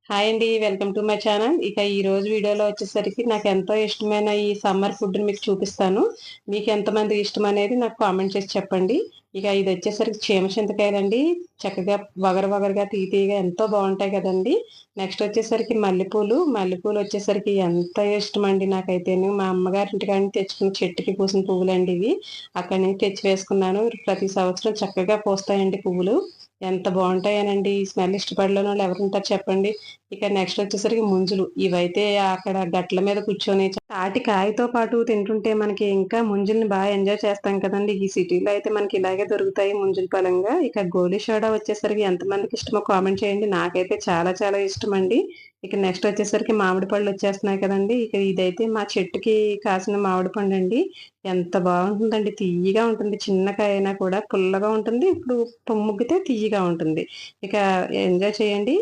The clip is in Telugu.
హాయ్ అండి, వెల్కమ్ టు మై ఛానల్. ఇక ఈ రోజు వీడియోలో వచ్చేసరికి నాకు ఎంతో ఇష్టమైన ఈ సమ్మర్ ఫుడ్ని మీకు చూపిస్తాను. మీకు ఎంతమంది ఇష్టం అనేది నాకు కామెంట్ చేసి చెప్పండి. ఇక ఇది వచ్చేసరికి చీమ చింతకాయలండి. చక్కగా వగరగా తీయగా ఎంతో బాగుంటాయి కదండి. నెక్స్ట్ వచ్చేసరికి మల్లెపూలు. మల్లెపూలు వచ్చేసరికి ఎంత ఇష్టం అండి నాకైతే. మా అమ్మగారి ఇంటికాడ తెచ్చుకున్న చెట్టుకి పూసిన పువ్వులండి ఇవి. అక్కడి నుంచి తెచ్చి వేసుకున్నాను. ప్రతి సంవత్సరం చక్కగా పూస్తాయండి పువ్వులు. ఎంత బాగుంటాయనండి. ఈ స్మెల్ ఇష్టపడలేని వాళ్ళు ఎవరుంటారు చెప్పండి. ఇక నెక్స్ట్ వచ్చేసరికి ముంజులు. ఇవైతే అక్కడ గట్ల మీద కూర్చొని తాటి కాయతో పాటు తింటుంటే మనకి ఇంకా ముంజుల్ని బాగా ఎంజాయ్ చేస్తాం కదండి. ఈ సిటీలో అయితే మనకి ఇలాగే దొరుకుతాయి ముంజుల పలంగా. ఇక గోలీ సోడా వచ్చేసరికి ఎంతమందికి ఇష్టమో కామెంట్ చేయండి. నాకైతే చాలా చాలా ఇష్టం అండి. ఇక నెక్స్ట్ వచ్చేసరికి మామిడి పళ్ళు వచ్చేస్తున్నాయి కదండి. ఇక ఇదైతే మా చెట్టుకి కాసిన మామిడి పండు అండి. ఎంత బాగుంటుందండి, తీయగా ఉంటుంది. చిన్న కాయ అయినా కూడా పుల్లగా ఉంటుంది. ఇప్పుడు ముగ్గితే తీయగా ఉంటుంది. ఇక ఎంజాయ్ చేయండి.